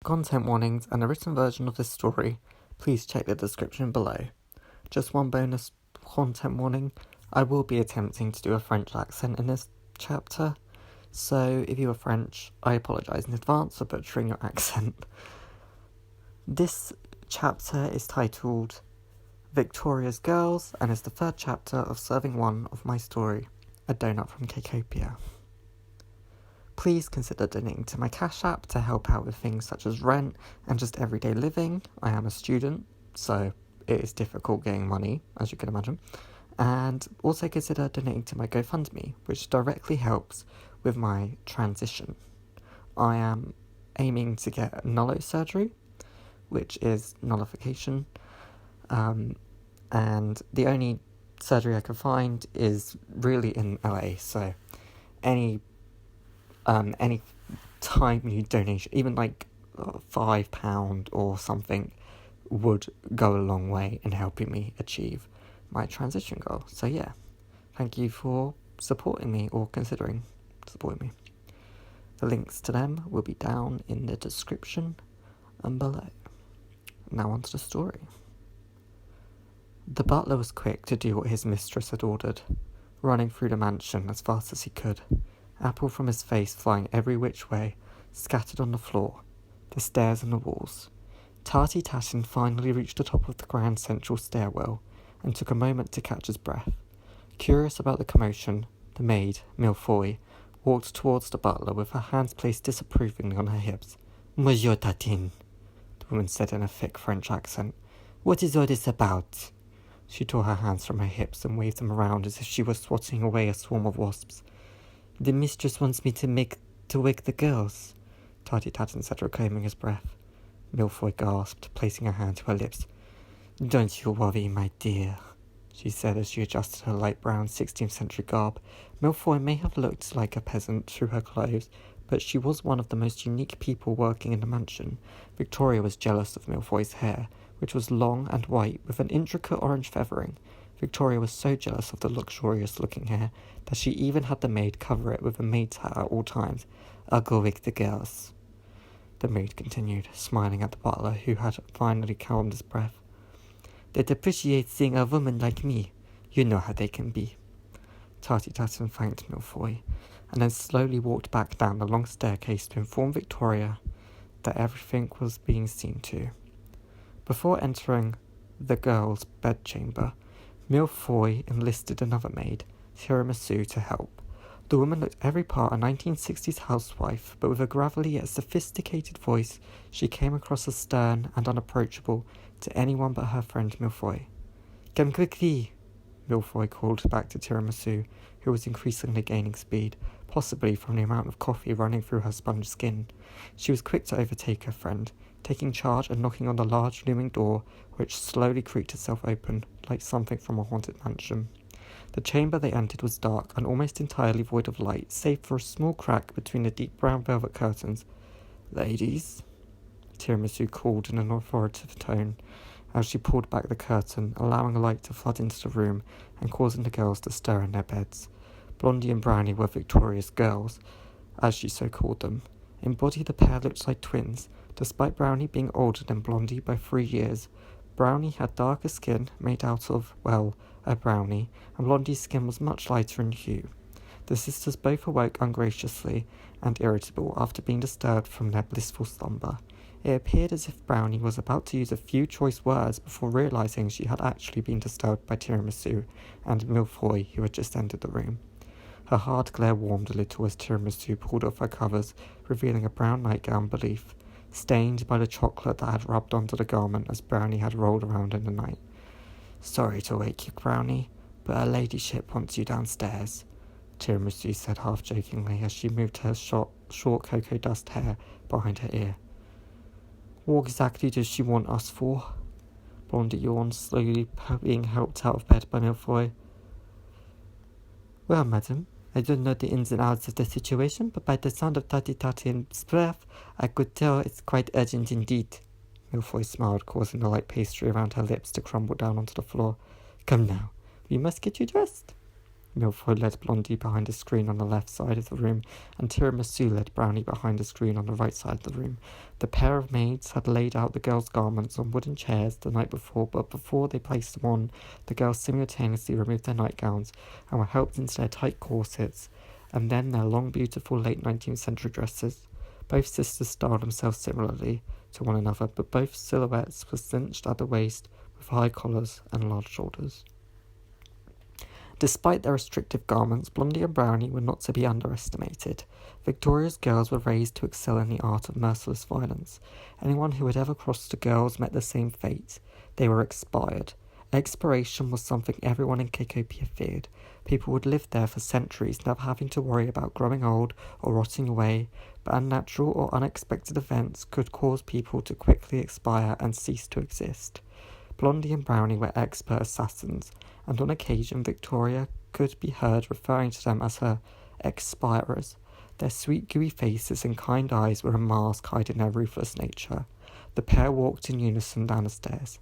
Content warnings and a written version of this story, please check the description below. Just one bonus content warning, I will be attempting to do a French accent in this chapter, so if you are French, I apologise in advance for butchering your accent. This chapter is titled Victoria's Girls and is the third chapter of serving one of my story, A Doughnut from Cakeopia. Please consider donating to my Cash App to help out with things such as rent and just everyday living. I am a student, so it is difficult getting money, as you can imagine. And also consider donating to my GoFundMe, which directly helps with my transition. I am aiming to get nullo surgery, which is nullification, and the only surgery I can find is really in LA, so any timely donation, even like £5 or something, would go a long way in helping me achieve my transition goal. So yeah, thank you for supporting me or considering supporting me. The links to them will be down in the description and below. Now on to the story. The butler was quick to do what his mistress had ordered, running through the mansion as fast as he could, apple from his face flying every which way, scattered on the floor, the stairs and the walls. Tarty Tattin finally reached the top of the grand central stairwell and took a moment to catch his breath. Curious about the commotion, the maid, Millefoy, walked towards the butler with her hands placed disapprovingly on her hips. "Monsieur Tattin," the woman said in a thick French accent. "What is all this about?" She tore her hands from her hips and waved them around as if she were swatting away a swarm of wasps. "The mistress wants me to wake the girls," Tarty Tattin said, reclaiming his breath. Millefoy gasped, placing her hand to her lips. "Don't you worry, my dear," she said as she adjusted her light brown 16th century garb. Millefoy may have looked like a peasant through her clothes, but she was one of the most unique people working in the mansion. Victoria was jealous of Millefoy's hair, which was long and white with an intricate orange feathering. Victoria was so jealous of the luxurious-looking hair that she even had the maid cover it with a maid's hat at all times. "I'll go wake the girls," the maid continued, smiling at the butler, who had finally calmed his breath. "They'd appreciate seeing a woman like me. You know how they can be." Tarty Tattin thanked Millefoy, and then slowly walked back down the long staircase to inform Victoria that everything was being seen to. Before entering the girls' bedchamber, Millefoy enlisted another maid, Tiramisu, to help. The woman looked every part a 1960s housewife, but with a gravelly yet sophisticated voice, she came across as stern and unapproachable to anyone but her friend Millefoy. "Come quickly," Millefoy called back to Tiramisu, who was increasingly gaining speed, possibly from the amount of coffee running through her sponge skin. She was quick to overtake her friend, taking charge and knocking on the large looming door, which slowly creaked itself open, like something from a haunted mansion. The chamber they entered was dark and almost entirely void of light, save for a small crack between the deep brown velvet curtains. "Ladies," Tiramisu called in an authoritative tone, as she pulled back the curtain, allowing light to flood into the room and causing the girls to stir in their beds. Blondie and Brownie were Victoria's girls, as she so called them. In body, the pair looked like twins, despite Brownie being older than Blondie by 3 years. Brownie had darker skin made out of, well, a brownie, and Blondie's skin was much lighter in hue. The sisters both awoke ungraciously and irritable after being disturbed from their blissful slumber. It appeared as if Brownie was about to use a few choice words before realising she had actually been disturbed by Tiramisu and Millefoy, who had just entered the room. Her hard glare warmed a little as Tiramisu pulled off her covers, revealing a brown nightgown beneath, stained by the chocolate that had rubbed onto the garment as Brownie had rolled around in the night. "Sorry to wake you, Brownie, but her ladyship wants you downstairs," Tiramisu said half-jokingly as she moved her short cocoa dust hair behind her ear. "What exactly does she want us for?" Blondie yawned, slowly being helped out of bed by Millefoy. "Well, madam, I don't know the ins and outs of the situation, but by the sound of Tarty Tattin's breath, I could tell it's quite urgent indeed." Millefoy smiled, causing the light pastry around her lips to crumble down onto the floor. "Come now, we must get you dressed." Milfoy led Blondie behind a screen on the left side of the room, and Tiramisu led Brownie behind a screen on the right side of the room. The pair of maids had laid out the girls' garments on wooden chairs the night before, but before they placed them on, the girls simultaneously removed their nightgowns and were helped into their tight corsets, and then their long, beautiful late 19th century dresses. Both sisters styled themselves similarly to one another, but both silhouettes were cinched at the waist with high collars and large shoulders. Despite their restrictive garments, Blondie and Brownie were not to be underestimated. Victoria's girls were raised to excel in the art of merciless violence. Anyone who had ever crossed the girls met the same fate. They were expired. Expiration was something everyone in Cakeopia feared. People would live there for centuries, never having to worry about growing old or rotting away, but unnatural or unexpected events could cause people to quickly expire and cease to exist. Blondie and Brownie were expert assassins, and on occasion Victoria could be heard referring to them as her expirers. Their sweet gooey faces and kind eyes were a mask hiding their ruthless nature. The pair walked in unison down the stairs,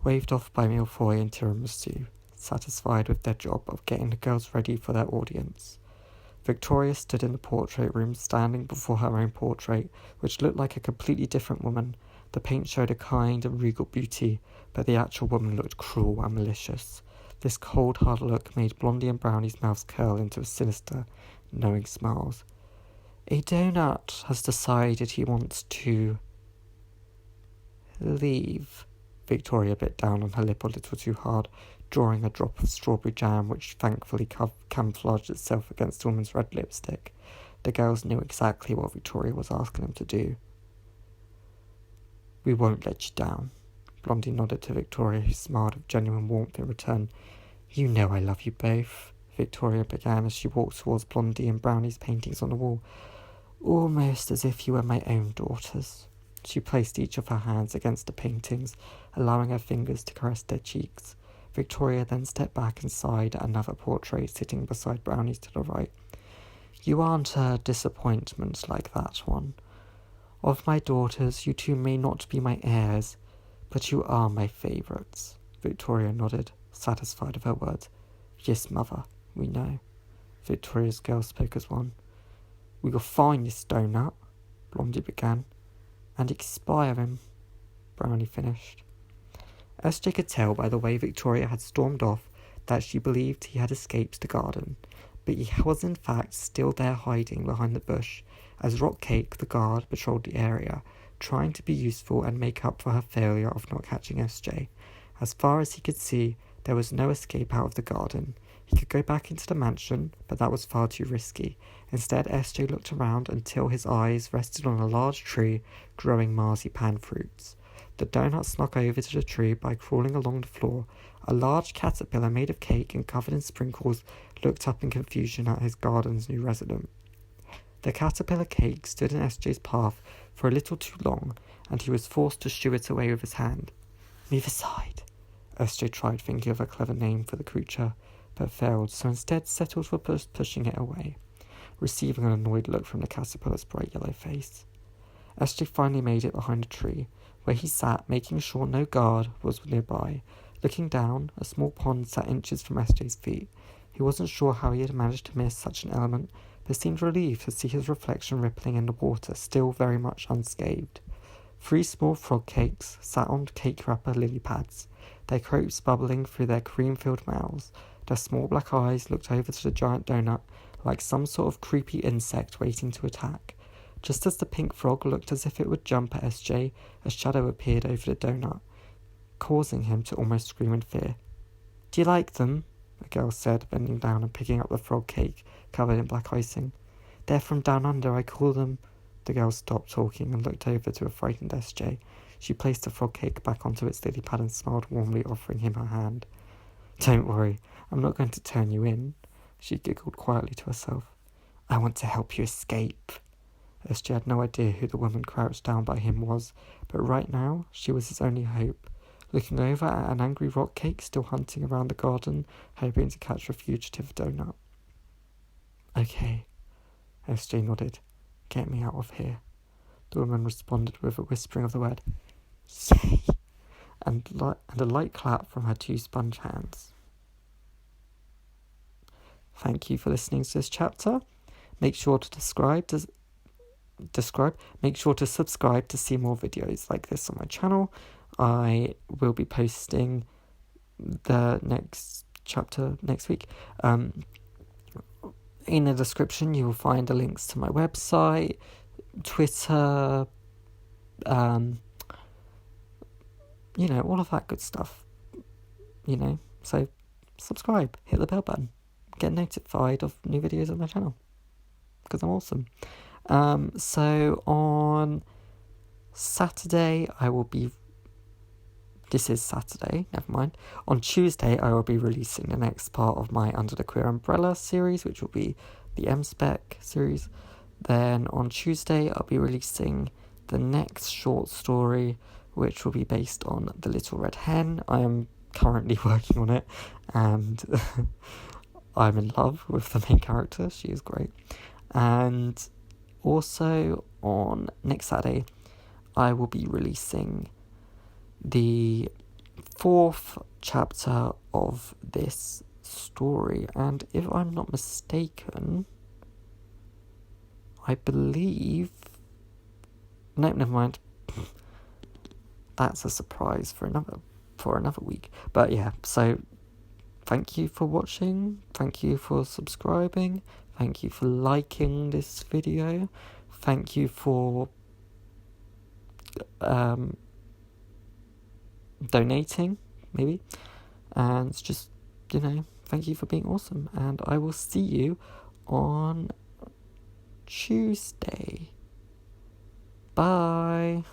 waved off by Milfoy and Tiramisu, satisfied with their job of getting the girls ready for their audience. Victoria stood in the portrait room, standing before her own portrait, which looked like a completely different woman. The paint showed a kind and regal beauty, but the actual woman looked cruel and malicious. This cold, hard look made Blondie and Brownie's mouths curl into a sinister, knowing smiles. A Doughnut has decided he wants to leave. Victoria bit down on her lip a little too hard, drawing a drop of strawberry jam which thankfully camouflaged itself against the woman's red lipstick. The girls knew exactly what Victoria was asking them to do. We won't let you down. Blondie nodded to Victoria, who smiled with genuine warmth in return. You know I love you both, Victoria began as she walked towards Blondie and Brownie's paintings on the wall. Almost as if you were my own daughters. She placed each of her hands against the paintings, allowing her fingers to caress their cheeks. Victoria then stepped back and sighed at another portrait sitting beside Brownie's to the right. You aren't a disappointment like that one. Of my daughters, you two may not be my heirs, but you are my favourites. Victoria nodded, satisfied with her words. Yes, mother, we know. Victoria's girl spoke as one. We will find this Doughnut, Blondie began, and expire him, Brownie finished. SJ could tell by the way Victoria had stormed off that she believed he had escaped the garden, but he was in fact still there hiding behind the bush, as Rock Cake, the guard, patrolled the area, trying to be useful and make up for her failure of not catching SJ. As far as he could see, there was no escape out of the garden. He could go back into the mansion, but that was far too risky. Instead, SJ looked around until his eyes rested on a large tree growing marzipan fruits. The Doughnut snuck over to the tree by crawling along the floor. A large caterpillar made of cake and covered in sprinkles looked up in confusion at his garden's new resident. The caterpillar cake stood in SJ's path for a little too long, and he was forced to shoo it away with his hand. Move aside. SJ tried thinking of a clever name for the creature, but failed, so instead settled for pushing it away, receiving an annoyed look from the caterpillar's bright yellow face. SJ finally made it behind a tree, where he sat, making sure no guard was nearby. Looking down, a small pond sat inches from SJ's feet. He wasn't sure how he had managed to miss such an element, but seemed relieved to see his reflection rippling in the water, still very much unscathed. 3 small frog cakes sat on cake wrapper lily pads, their croaks bubbling through their cream-filled mouths. Their small black eyes looked over to the giant Doughnut like some sort of creepy insect waiting to attack. Just as the pink frog looked as if it would jump at SJ, a shadow appeared over the Doughnut, causing him to almost scream in fear. Do you like them? The girl said, bending down and picking up the frog cake covered in black icing. They're from down under, I call them. The girl stopped talking and looked over to a frightened SJ. She placed the frog cake back onto its lily pad and smiled warmly, offering him her hand. Don't worry, I'm not going to turn you in, she giggled quietly to herself. I want to help you escape. SJ had no idea who the woman crouched down by him was, but right now she was his only hope. Looking over at an angry rock cake still hunting around the garden, hoping to catch a fugitive Doughnut. Okay, SJ nodded. Get me out of here. The woman responded with a whispering of the word, Yay! and a light clap from her 2 sponge hands. thank you for listening to this chapter. Make sure to Make sure to subscribe to see more videos like this on my channel. I will be posting the next chapter next week. In the description, you will find the links to my website, Twitter, all of that good stuff. So subscribe, hit the bell button, get notified of new videos on my channel, because I'm awesome. So on Saturday, this is Saturday, never mind. On Tuesday, I will be releasing the next part of my Under the Queer Umbrella series, which will be the M-Spec series. Then on Tuesday, I'll be releasing the next short story, which will be based on The Little Red Hen. I am currently working on it, and I'm in love with the main character. She is great. And also on next Saturday, I will be releasing the 4th chapter of this story, and if I'm not mistaken, I believe... No, never mind. That's a surprise for another week. But yeah, so thank you for watching, thank you for subscribing, thank you for liking this video, thank you for donating, maybe, and just, thank you for being awesome, and I will see you on Tuesday. Bye.